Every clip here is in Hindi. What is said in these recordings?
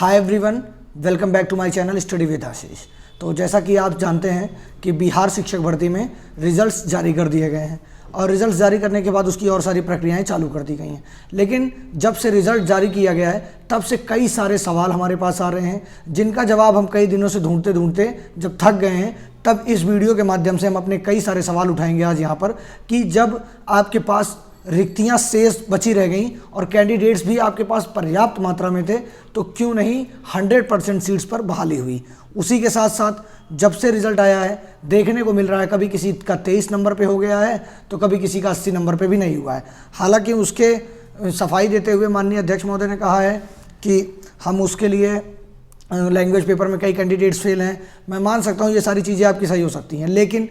Hi everyone, welcome back to my channel study with Ashish. तो जैसा कि आप जानते हैं कि बिहार शिक्षक भर्ती में रिजल्ट्स जारी कर दिए गए हैं और रिजल्ट्स जारी करने के बाद उसकी और सारी प्रक्रियाएं चालू कर दी गई हैं। लेकिन जब से रिजल्ट जारी किया गया है तब से कई सारे सवाल हमारे पास आ रहे हैं जिनका जवाब हम कई दिनों से ढूंढते ढूंढते जब थक गए हैं, तब इस वीडियो के माध्यम से हम अपने कई सारे सवाल उठाएंगे आज यहाँ पर कि जब आपके पास रिक्तियां शेष बची रह गई और कैंडिडेट्स भी आपके पास पर्याप्त मात्रा में थे तो क्यों नहीं 100% सीट्स पर बहाली हुई। उसी के साथ साथ जब से रिजल्ट आया है देखने को मिल रहा है कभी किसी का 23 नंबर पे हो गया है तो कभी किसी का 80 नंबर पे भी नहीं हुआ है। हालांकि उसके सफाई देते हुए माननीय अध्यक्ष महोदय ने कहा है कि हम उसके लिए लैंग्वेज पेपर में कई कैंडिडेट्स फेल हैं। मैं मान सकता हूँ ये सारी चीज़ें आपकी सही हो सकती हैं, लेकिन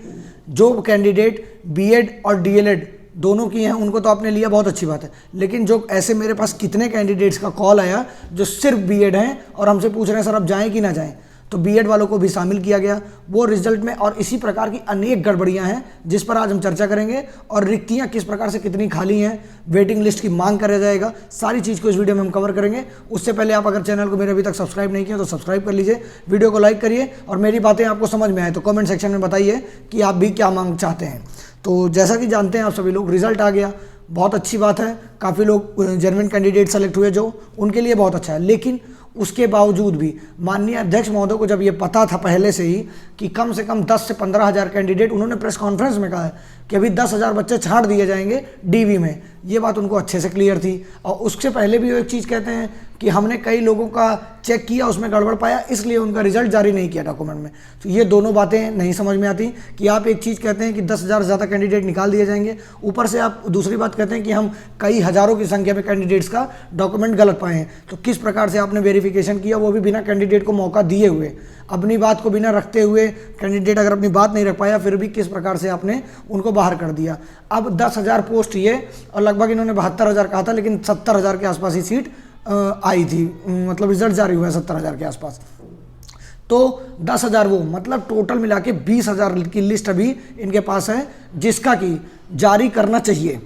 जो कैंडिडेट बीएड और डीएलएड दोनों की हैं उनको तो आपने लिया, बहुत अच्छी बात है। लेकिन जो ऐसे मेरे पास कितने कैंडिडेट्स का कॉल आया जो सिर्फ बीएड हैं और हमसे पूछ रहे हैं सर अब जाएं कि ना जाएं, तो बीएड वालों को भी शामिल किया गया वो रिजल्ट में। और इसी प्रकार की अनेक गड़बड़ियां हैं जिस पर आज हम चर्चा करेंगे और रिक्तियां किस प्रकार से कितनी खाली हैं, वेटिंग लिस्ट की मांग करा जाएगा, सारी चीज़ को इस वीडियो में हम कवर करेंगे। उससे पहले आप अगर चैनल को मेरे अभी तक सब्सक्राइब नहीं किया तो सब्सक्राइब कर लीजिए, वीडियो को लाइक करिए और मेरी बातें आपको समझ में आए तो कमेंट सेक्शन में बताइए कि आप भी क्या मांग चाहते हैं। तो जैसा कि जानते हैं आप सभी लोग, रिजल्ट आ गया, बहुत अच्छी बात है। काफ़ी लोग जेन्युइन कैंडिडेट सेलेक्ट हुए जो उनके लिए बहुत अच्छा है। लेकिन उसके बावजूद भी माननीय अध्यक्ष महोदय को जब ये पता था पहले से ही कि कम से कम 10 से 15 हज़ार कैंडिडेट, उन्होंने प्रेस कॉन्फ्रेंस में कहा है कि अभी 10,000 बच्चे छांट दिए जाएंगे डीवी में, ये बात उनको अच्छे से क्लियर थी। और उससे पहले भी वो एक चीज़ कहते हैं कि हमने कई लोगों का चेक किया, उसमें गड़बड़ पाया, इसलिए उनका रिजल्ट जारी नहीं किया डॉक्यूमेंट में। तो ये दोनों बातें नहीं समझ में आती कि आप एक चीज़ कहते हैं कि 10,000 से ज़्यादा कैंडिडेट निकाल दिए जाएंगे, ऊपर से आप दूसरी बात कहते हैं कि हम कई हज़ारों की संख्या में कैंडिडेट्स का डॉक्यूमेंट गलत पाए हैं। तो किस प्रकार से आपने वेरिफिकेशन किया, वो भी बिना कैंडिडेट को मौका दिए हुए, अपनी बात को बिना रखते हुए। कैंडिडेट अगर अपनी बात नहीं रख पाया फिर भी किस प्रकार से आपने उनको बाहर कर दिया। अब 10,000 पोस्ट ये और लगभग इन्होंने 72,000 कहा था, लेकिन 70,000 के आसपास ही सीट आई थी, मतलब रिजल्ट जारी हुआ है 70,000 के आसपास। तो 10,000 वो मतलब टोटल मिला के 20,000 की लिस्ट अभी इनके पास है जिसका कि जारी करना चाहिए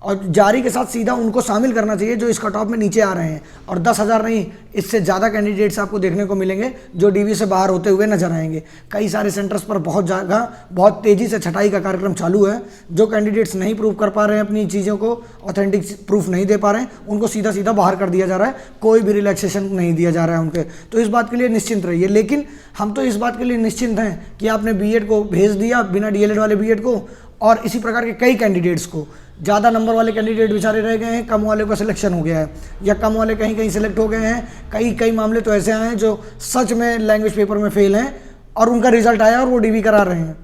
और जारी के साथ सीधा उनको शामिल करना चाहिए जो इस कट ऑफ में नीचे आ रहे हैं। और 10,000 नहीं, इससे ज़्यादा कैंडिडेट्स आपको देखने को मिलेंगे जो डीवी से बाहर होते हुए नजर आएंगे। कई सारे सेंटर्स पर बहुत जगह बहुत तेज़ी से छटाई का कार्यक्रम चालू है। जो कैंडिडेट्स नहीं प्रूव कर पा रहे हैं, अपनी चीज़ों को ऑथेंटिक प्रूफ नहीं दे पा रहे हैं, उनको सीधा सीधा बाहर कर दिया जा रहा है, कोई भी रिलैक्सेशन नहीं दिया जा रहा है उनके। तो इस बात के लिए निश्चिंत रहिए। लेकिन हम तो इस बात के लिए निश्चिंत हैं कि आपने बीएड को भेज दिया, बिना डीएलएड वाले बीएड को, और इसी प्रकार के कई कैंडिडेट्स को, ज़्यादा नंबर वाले कैंडिडेट बेचारे रह गए हैं, कम वाले का सिलेक्शन हो गया है या कम वाले कहीं कहीं सिलेक्ट हो गए हैं। कई मामले तो ऐसे आए हैं जो सच में लैंग्वेज पेपर में फेल हैं और उनका रिजल्ट आया और वो डीवी करा रहे हैं।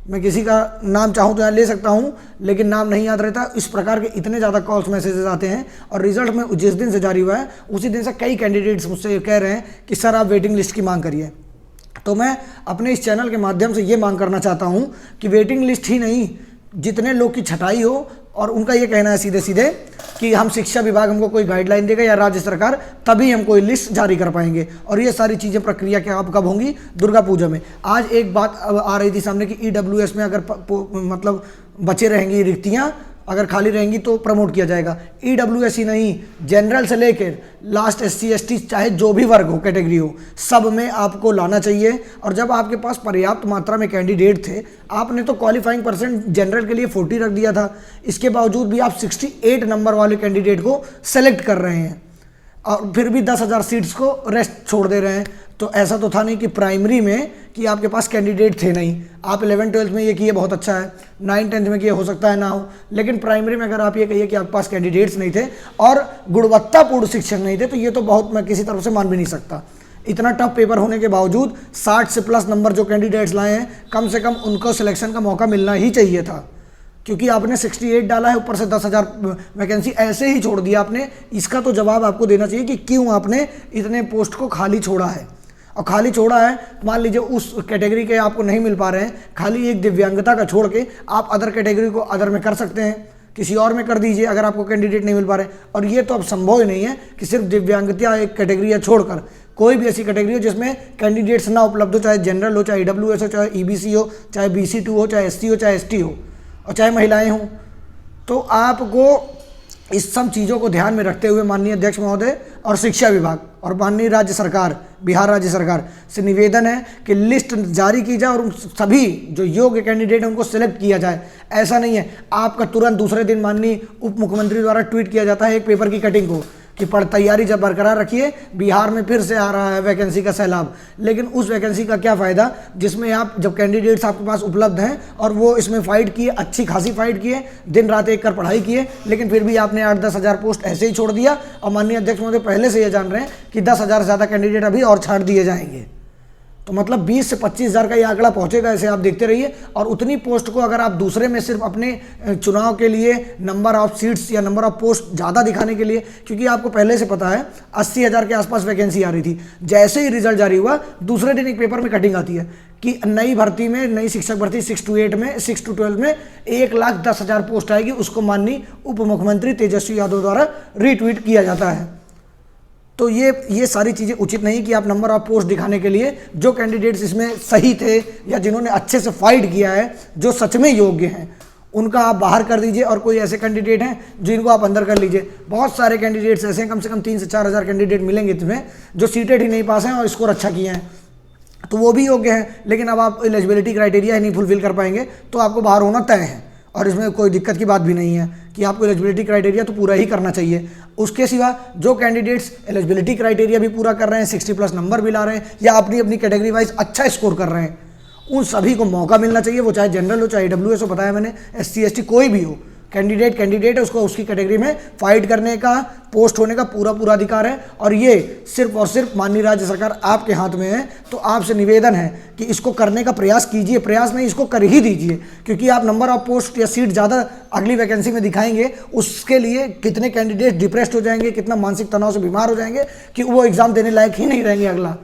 मैं किसी का नाम चाहूँ तो यहाँ ले सकता हूँ, लेकिन नाम नहीं याद रहता। इस प्रकार के इतने ज़्यादा कॉल्स मैसेजेस आते हैं और रिजल्ट में जिस दिन से जारी हुआ है उसी दिन से कई कैंडिडेट्स मुझसे कह रहे हैं कि सर आप वेटिंग लिस्ट की मांग करिए। तो मैं अपने इस चैनल के माध्यम से ये मांग करना चाहता हूँ कि वेटिंग लिस्ट ही नहीं, जितने लोग की छटाई हो, और उनका ये कहना है सीधे सीधे कि हम शिक्षा विभाग हमको कोई गाइडलाइन देगा या राज्य सरकार, तभी हम कोई लिस्ट जारी कर पाएंगे। और ये सारी चीज़ें प्रक्रिया क्या अब कब होंगी? दुर्गा पूजा में। आज एक बात आ रही थी सामने कि ईडब्ल्यूएस में अगर मतलब बचे रहेंगी रिक्तियाँ, अगर खाली रहेंगी तो प्रमोट किया जाएगा। ईडब्ल्यूएस ही नहीं, जनरल से लेकर लास्ट एससी एसटी चाहे जो भी वर्ग हो, कैटेगरी हो, सब में आपको लाना चाहिए। और जब आपके पास पर्याप्त मात्रा में कैंडिडेट थे, आपने तो क्वालिफाइंग परसेंट जनरल के लिए 40 रख दिया था, इसके बावजूद भी आप 68 नंबर वाले कैंडिडेट को सेलेक्ट कर रहे हैं और फिर भी 10,000 सीट्स को रेस्ट छोड़ दे रहे हैं। तो ऐसा तो था नहीं कि प्राइमरी में कि आपके पास कैंडिडेट थे नहीं, आप 11th-12th में ये किए बहुत अच्छा है, 9th-10th में किए हो सकता है ना हो, लेकिन प्राइमरी में अगर आप ये कहिए कि आपके पास कैंडिडेट्स नहीं थे और गुणवत्तापूर्ण शिक्षक नहीं थे, तो ये तो बहुत मैं किसी तरफ से मान भी नहीं सकता। इतना टफ पेपर होने के बावजूद 60 से प्लस नंबर जो कैंडिडेट्स लाए हैं, कम से कम उनको सिलेक्शन का मौका मिलना ही चाहिए था, क्योंकि आपने 68 डाला है, ऊपर से 10,000 वैकेंसी ऐसे ही छोड़ दिया आपने। इसका तो जवाब आपको देना चाहिए कि क्यों आपने इतने पोस्ट को खाली छोड़ा है। और खाली छोड़ा है, मान लीजिए उस कैटेगरी के आपको नहीं मिल पा रहे हैं, खाली एक दिव्यांगता का छोड़ के आप अदर कैटेगरी को अदर में कर सकते हैं, किसी और में कर दीजिए अगर आपको कैंडिडेट नहीं मिल पा रहे। और ये तो अब संभव ही नहीं है कि सिर्फ दिव्यांगता एक कैटेगरी या छोड़कर कोई भी ऐसी कैटेगरी हो जिसमें कैंडिडेट्स ना उपलब्ध हो, चाहे जनरल हो, चाहे ईडब्ल्यूएस हो, चाहे ईबीसी हो, चाहे BC2 हो, चाहे SC हो, चाहे ST हो, और चाहे महिलाएं हों। तो आपको इस सब चीज़ों को ध्यान में रखते हुए माननीय अध्यक्ष महोदय और शिक्षा विभाग और माननीय राज्य सरकार, बिहार राज्य सरकार से निवेदन है कि लिस्ट जारी की जाए और उन सभी जो योग्य कैंडिडेट हैं उनको सिलेक्ट किया जाए। ऐसा नहीं है आपका तुरंत दूसरे दिन माननीय उप मुख्यमंत्री द्वारा ट्वीट किया जाता है एक पेपर की कटिंग को कि पर तैयारी जब बरकरार रखिए, बिहार में फिर से आ रहा है वैकेंसी का सैलाब। लेकिन उस वैकेंसी का क्या फ़ायदा जिसमें आप जब कैंडिडेट्स आपके पास उपलब्ध हैं और वो इसमें फ़ाइट किए, अच्छी खासी फाइट किए, दिन रात एक कर पढ़ाई किए, लेकिन फिर भी आपने 8-10 हज़ार पोस्ट ऐसे ही छोड़ दिया। और माननीय अध्यक्ष महोदय पहले से ये जान रहे हैं कि 10 हज़ार से ज़्यादा कैंडिडेट अभी और छाड़ दिए जाएंगे। तो मतलब 20 से 25 हज़ार का ये आंकड़ा पहुंचेगा। ऐसे आप देखते रहिए। और उतनी पोस्ट को अगर आप दूसरे में सिर्फ अपने चुनाव के लिए नंबर ऑफ सीट्स या नंबर ऑफ पोस्ट ज़्यादा दिखाने के लिए, क्योंकि आपको पहले से पता है 80 हज़ार के आसपास वैकेंसी आ रही थी, जैसे ही रिजल्ट जारी हुआ दूसरे दिन एक पेपर में कटिंग आती है कि नई भर्ती में, नई शिक्षक भर्ती 6 to 8 में, 6 to 12 में 1,10,000 पोस्ट आएगी। उसको माननीय उप मुख्यमंत्री तेजस्वी यादव द्वारा रीट्वीट किया जाता है। तो ये सारी चीज़ें उचित नहीं कि आप नंबर ऑफ पोस्ट दिखाने के लिए जो कैंडिडेट्स इसमें सही थे या जिन्होंने अच्छे से फाइट किया है, जो सच में योग्य हैं, उनका आप बाहर कर दीजिए और कोई ऐसे कैंडिडेट हैं जिनको आप अंदर कर लीजिए। बहुत सारे कैंडिडेट्स ऐसे हैं, कम से कम 3 से 4 हज़ार कैंडिडेट मिलेंगे तुम्हें जो सीटेड ही नहीं पास हैं और स्कोर अच्छा किए हैं, तो वो भी योग्य हैं। लेकिन अब आप एलिजिबिलिटी क्राइटेरिया ही नहीं फुलफिल कर पाएंगे तो आपको बाहर होना तय है। और इसमें कोई दिक्कत की बात भी नहीं है कि आपको एलिजिबिलिटी क्राइटेरिया तो पूरा ही करना चाहिए। उसके सिवा जो कैंडिडेट्स एलिजिबिलिटी क्राइटेरिया भी पूरा कर रहे हैं, 60+ नंबर भी ला रहे हैं या अपनी अपनी कैटेगरी वाइज अच्छा स्कोर कर रहे हैं, उन सभी को मौका मिलना चाहिए। वो चाहे जनरल हो, चाहे AWS हो, बताया मैंने, SC ST कोई भी हो, कैंडिडेट है, उसको उसकी कैटेगरी में फाइट करने का, पोस्ट होने का पूरा अधिकार है। और ये सिर्फ और सिर्फ माननीय राज्य सरकार आपके हाथ में है। तो आपसे निवेदन है कि इसको करने का प्रयास कीजिए, प्रयास नहीं इसको कर ही दीजिए, क्योंकि आप नंबर ऑफ पोस्ट या सीट ज़्यादा अगली वैकेंसी में दिखाएंगे, उसके लिए कितने कैंडिडेट डिप्रेस्ड हो जाएंगे, कितना मानसिक तनाव से बीमार हो जाएंगे कि वो एग्ज़ाम देने लायक ही नहीं रहेंगे अगला।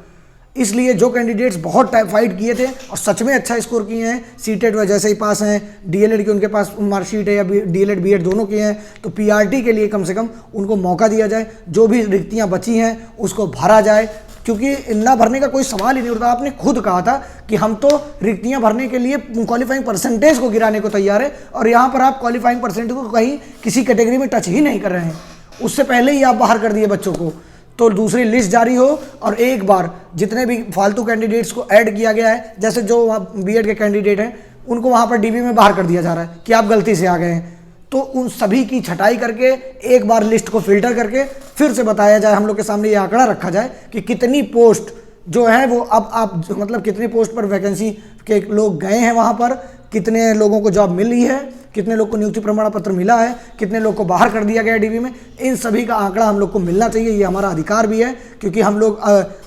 इसलिए जो कैंडिडेट्स बहुत फाइट किए थे और सच में अच्छा स्कोर किए हैं, सीटेट वजह से ही पास हैं, DLED की उनके पास मार्कशीट है या DLED BEd दोनों किए हैं, तो PRT के लिए कम से कम उनको मौका दिया जाए। जो भी रिक्तियां बची हैं उसको भरा जाए, क्योंकि ना भरने का कोई सवाल ही नहीं उठता। आपने खुद कहा था कि हम तो रिक्तियां भरने के लिए क्वालिफाइंग परसेंटेज को गिराने को तैयार है, और यहाँ पर आप क्वालिफाइंग परसेंटेज को कहीं किसी कैटेगरी में टच ही नहीं कर रहे हैं। उससे पहले ही आप बाहर कर दिए बच्चों को। तो दूसरी लिस्ट जारी हो और एक बार जितने भी फालतू कैंडिडेट्स को ऐड किया गया है, जैसे जो BEd के कैंडिडेट हैं उनको वहाँ पर DB में बाहर कर दिया जा रहा है कि आप गलती से आ गए हैं, तो उन सभी की छटाई करके एक बार लिस्ट को फिल्टर करके फिर से बताया जाए, हम लोग के सामने ये आंकड़ा रखा जाए कि कितनी पोस्ट जो है वो अब आप मतलब कितनी पोस्ट पर वैकेंसी के लोग गए हैं, वहाँ पर कितने लोगों को जॉब मिली है, कितने लोग को नियुक्ति प्रमाण पत्र मिला है, कितने लोग को बाहर कर दिया गया DB में। इन सभी का आंकड़ा हम लोग को मिलना चाहिए। ये हमारा अधिकार भी है, क्योंकि हम लोग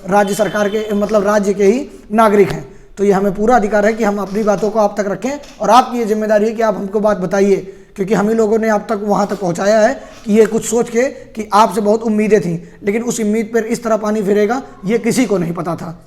राज्य सरकार के मतलब राज्य के ही नागरिक हैं। तो ये हमें पूरा अधिकार है कि हम अपनी बातों को आप तक रखें, और आपकी ये जिम्मेदारी है कि आप हमको बात बताइए, क्योंकि हम ही लोगों ने आप तक वहाँ तक पहुँचाया है कि ये कुछ सोच के कि आपसे बहुत उम्मीदें थी, लेकिन उस उम्मीद पर इस तरह पानी फिरेगा ये किसी को नहीं पता था।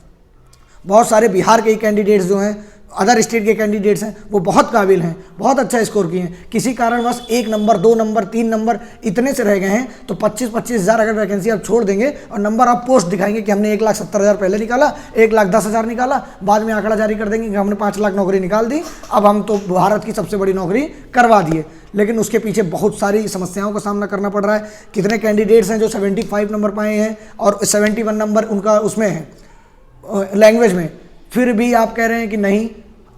बहुत सारे बिहार के ही कैंडिडेट्स जो हैं, अदर स्टेट के कैंडिडेट्स हैं, वो बहुत काबिल हैं, बहुत अच्छा स्कोर किए हैं, किसी कारणवश 1 नंबर 2 नंबर 3 नंबर इतने से रह गए हैं। तो 25-25 हज़ार अगर वैकेंसी आप छोड़ देंगे और नंबर ऑफ पोस्ट दिखाएंगे कि हमने 1,70,000 पहले निकाला, 1,10,000 निकाला, बाद में आंकड़ा जारी कर देंगे कि हमने 5 लाख नौकरी निकाल दी, अब हम तो भारत की सबसे बड़ी नौकरी करवा दिए। लेकिन उसके पीछे बहुत सारी समस्याओं का सामना करना पड़ रहा है। कितने कैंडिडेट्स हैं जो 75 नंबर पाए हैं और 71 नंबर उनका उसमें है लैंग्वेज में, फिर भी आप कह रहे हैं कि नहीं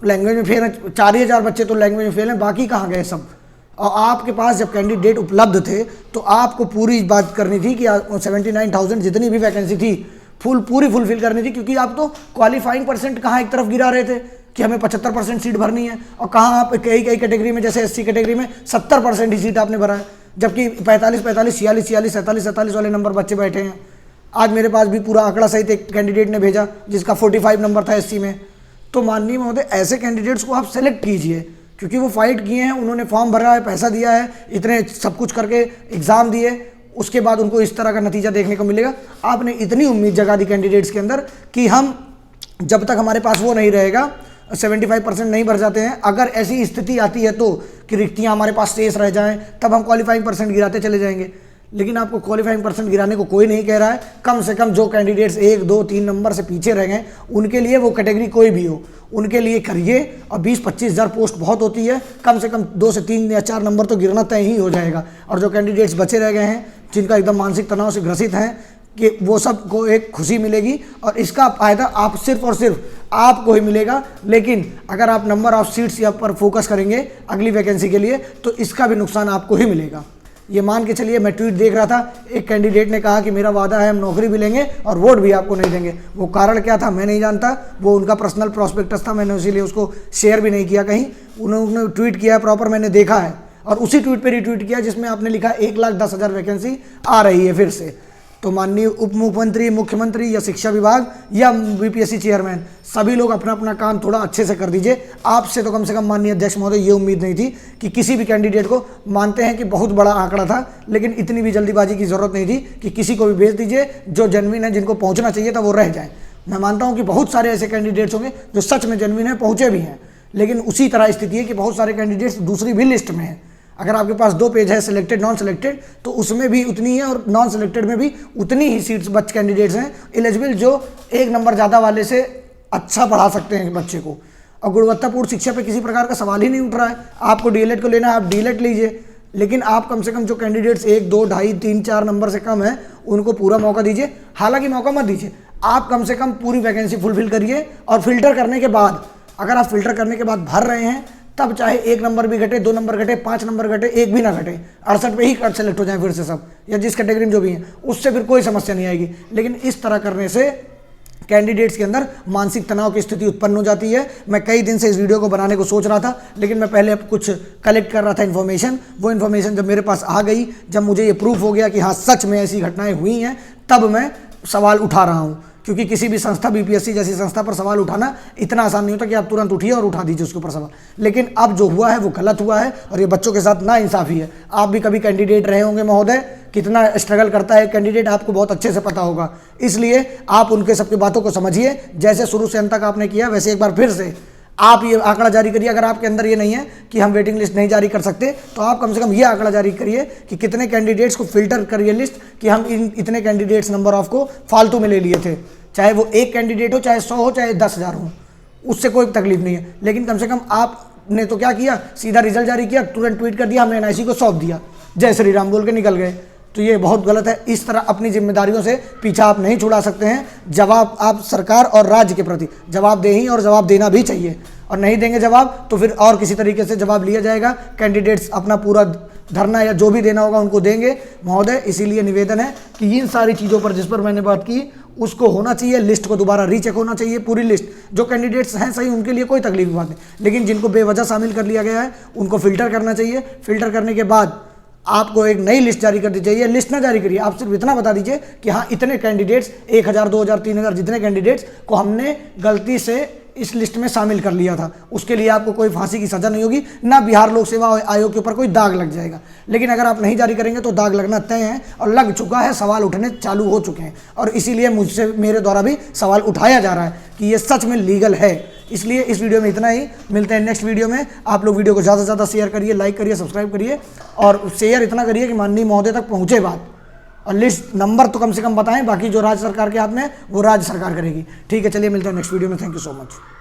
लैंग्वेज में फेल हैं। 4,000 बच्चे तो लैंग्वेज में फेल हैं, बाकी कहाँ गए सब? और आपके पास जब कैंडिडेट उपलब्ध थे तो आपको पूरी बात करनी थी कि 79,000 जितनी भी वैकेंसी थी पूरी फुलफिल करनी थी, क्योंकि आप तो क्वालिफाइंग परसेंट कहाँ एक तरफ गिरा रहे थे कि हमें 75% सीट भरनी है, और कहाँ आप कई कैटेगरी में जैसे SC कैटेगरी में 70% ही सीट आपने भरा है, जबकि 45, 46, 46, 47 वाले नंबर बच्चे बैठे हैं। आज मेरे पास भी पूरा आंकड़ा सहित एक कैंडिडेट ने भेजा जिसका 45 नंबर था SC में। तो माननीय महोदय ऐसे कैंडिडेट्स को आप सेलेक्ट कीजिए, क्योंकि वो फाइट किए हैं, उन्होंने फॉर्म भरा है, पैसा दिया है, इतने सब कुछ करके एग्ज़ाम दिए, उसके बाद उनको इस तरह का नतीजा देखने को मिलेगा। आपने इतनी उम्मीद जगा दी कैंडिडेट्स के अंदर कि हम जब तक हमारे पास वो नहीं रहेगा, 75% नहीं भर जाते हैं, अगर ऐसी स्थिति आती है तो कि रिक्तियाँ हमारे पास शेष रह जाएँ, तब हम क्वालिफाइंग परसेंट गिराते चले जाएंगे। लेकिन आपको क्वालिफाइंग परसेंट गिराने को कोई नहीं कह रहा है। कम से कम जो कैंडिडेट्स 1, 2, 3 नंबर से पीछे रह गए उनके लिए, वो कैटेगरी कोई भी हो, उनके लिए करिए। और 20-25 हज़ार पोस्ट बहुत होती है, कम से कम 2 से 3 या 4 नंबर तो गिरना तय ही हो जाएगा। और जो कैंडिडेट्स बचे रह गए हैं, जिनका एकदम मानसिक तनाव से ग्रसित हैं, कि वो सबको एक खुशी मिलेगी और इसका फ़ायदा आप सिर्फ और सिर्फ आपको ही मिलेगा। लेकिन अगर आप नंबर ऑफ सीट्स या पर फोकस करेंगे अगली वैकेंसी के लिए, तो इसका भी नुकसान आपको ही मिलेगा। ये मान के चलिए, मैं ट्वीट देख रहा था, एक कैंडिडेट ने कहा कि मेरा वादा है हम नौकरी भी लेंगे और वोट भी आपको नहीं देंगे। वो कारण क्या था मैं नहीं जानता, वो उनका पर्सनल प्रॉस्पेक्टस था, मैंने इसीलिए उसको शेयर भी नहीं किया कहीं। उन्होंने ट्वीट किया है प्रॉपर, मैंने देखा है, और उसी ट्वीट पर रिट्वीट किया जिसमें आपने लिखा 1,10,000 वैकेंसी आ रही है फिर से। तो माननीय उप मुख्यमंत्री, मुख्यमंत्री या शिक्षा विभाग या बीपीएससी चेयरमैन, सभी लोग अपना अपना काम थोड़ा अच्छे से कर दीजिए। आपसे तो कम से कम माननीय अध्यक्ष महोदय ये उम्मीद नहीं थी कि किसी भी कैंडिडेट को, मानते हैं कि बहुत बड़ा आंकड़ा था, लेकिन इतनी भी जल्दीबाजी की जरूरत नहीं थी कि किसी को भी भेज दीजिए। जो जेन्युइन है, जिनको पहुंचना चाहिए था, वो रह जाए। मैं मानता हूँ कि बहुत सारे ऐसे कैंडिडेट्स होंगे जो सच में जेन्युइन है, पहुँचे भी हैं, लेकिन उसी तरह स्थिति है कि बहुत सारे कैंडिडेट्स दूसरी भी लिस्ट में हैं। अगर आपके पास 2 पेज है, सिलेक्टेड, नॉन सिलेक्टेड, तो उसमें भी उतनी है और नॉन सिलेक्टेड में भी उतनी ही सीट्स बच कैंडिडेट्स हैं एलिजिबल, जो 1 नंबर ज़्यादा वाले से अच्छा पढ़ा सकते हैं बच्चे को। और गुणवत्तापूर्ण शिक्षा पे किसी प्रकार का सवाल ही नहीं उठ रहा है। आपको डीएलएड को लेना है, आप डीएलएड लीजिए, लेकिन आप कम से कम जो कैंडिडेट्स 1, 2, 2.5, 3, 4 नंबर से कम है, उनको पूरा मौका दीजिए। हालांकि मौका मत दीजिए, आप कम से कम पूरी वैकेंसी फुलफिल करिए। और फिल्टर करने के बाद, अगर आप फिल्टर करने के बाद भर रहे हैं, तब चाहे 1 नंबर भी घटे, 2 नंबर घटे, 5 नंबर घटे, 1 भी ना घटे, 68 पे ही सेलेक्ट हो जाए फिर से सब, या जिस कैटेगरी में जो भी हैं, उससे फिर कोई समस्या नहीं आएगी। लेकिन इस तरह करने से कैंडिडेट्स के अंदर मानसिक तनाव की स्थिति उत्पन्न हो जाती है। मैं कई दिन से इस वीडियो को बनाने को सोच रहा था, लेकिन मैं पहले कुछ कलेक्ट कर रहा था इन्फॉर्मेशन। वो इन्फॉर्मेशन जब मेरे पास आ गई, जब मुझे ये प्रूफ हो गया कि हाँ सच में ऐसी घटनाएं हुई हैं, तब मैं सवाल उठा रहा हूँ। क्योंकि किसी भी संस्था, बीपीएससी जैसी संस्था पर सवाल उठाना इतना आसान नहीं होता कि आप तुरंत उठिए और उठा दीजिए उसके ऊपर सवाल। लेकिन अब जो हुआ है वो गलत हुआ है, और ये बच्चों के साथ नाइंसाफ़ी है। आप भी कभी कैंडिडेट रहे होंगे महोदय, कितना स्ट्रगल करता है कैंडिडेट, आपको बहुत अच्छे से पता होगा। इसलिए आप उनके सबकी बातों को समझिए, जैसे शुरू से अंत तक आपने किया, वैसे एक बार फिर से आप ये आंकड़ा जारी करिए। अगर आपके अंदर ये नहीं है कि हम वेटिंग लिस्ट नहीं जारी कर सकते, तो आप कम से कम ये आंकड़ा जारी करिए कि कितने कैंडिडेट्स को फिल्टर करिए लिस्ट, कि हम इतने कैंडिडेट्स नंबर ऑफ को फालतू में ले लिए थे। चाहे वो 1 कैंडिडेट हो, चाहे 100 हो, चाहे 10,000 हो, उससे कोई तकलीफ नहीं है। लेकिन कम से कम आपने तो क्या किया, सीधा रिजल्ट जारी किया, तुरंत ट्वीट कर दिया, हमने एनआईसी को सौंप दिया, जय श्री राम बोल के निकल गए। तो ये बहुत गलत है। इस तरह अपनी जिम्मेदारियों से पीछा आप नहीं छुड़ा सकते हैं। जवाब आप सरकार और राज्य के प्रति जवाबदेही और जवाब देना भी चाहिए, और नहीं देंगे जवाब तो फिर और किसी तरीके से जवाब लिया जाएगा। कैंडिडेट्स अपना पूरा धरना या जो भी देना होगा उनको देंगे महोदय। इसीलिए निवेदन है कि इन सारी चीज़ों पर जिस पर मैंने बात की, उसको होना चाहिए, लिस्ट को दोबारा रीचेक होना चाहिए, पूरी लिस्ट। जो कैंडिडेट्स हैं सही, उनके लिए कोई तकलीफ की बात नहीं, लेकिन जिनको बेवजह शामिल कर लिया गया है उनको फिल्टर करना चाहिए। फिल्टर करने के बाद आपको एक नई लिस्ट जारी कर दी चाहिए। लिस्ट ना जारी करिए, आप सिर्फ इतना बता दीजिए कि हाँ इतने कैंडिडेट्स, 1,000, 2,000, 3,000 जितने कैंडिडेट्स को हमने गलती से इस लिस्ट में शामिल कर लिया था। उसके लिए आपको कोई फांसी की सज़ा नहीं होगी, ना बिहार लोक सेवा आयोग के ऊपर कोई दाग लग जाएगा। लेकिन अगर आप नहीं जारी करेंगे तो दाग लगना तय है, और लग चुका है, सवाल उठने चालू हो चुके हैं। और इसीलिए मुझसे, मेरे द्वारा भी सवाल उठाया जा रहा है कि ये सच में लीगल है। इसलिए इस वीडियो में इतना ही, मिलते हैं नेक्स्ट वीडियो में। आप लोग वीडियो को ज़्यादा से ज़्यादा शेयर करिए, लाइक करिए, सब्सक्राइब करिए, और शेयर इतना करिए कि माननीय महोदय तक पहुँचे बात। और लिस्ट नंबर तो कम से कम बताएं, बाकी जो राज्य सरकार के हाथ में है वो राज्य सरकार करेगी। ठीक है, चलिए मिलते हैं नेक्स्ट वीडियो में। Thank you so much.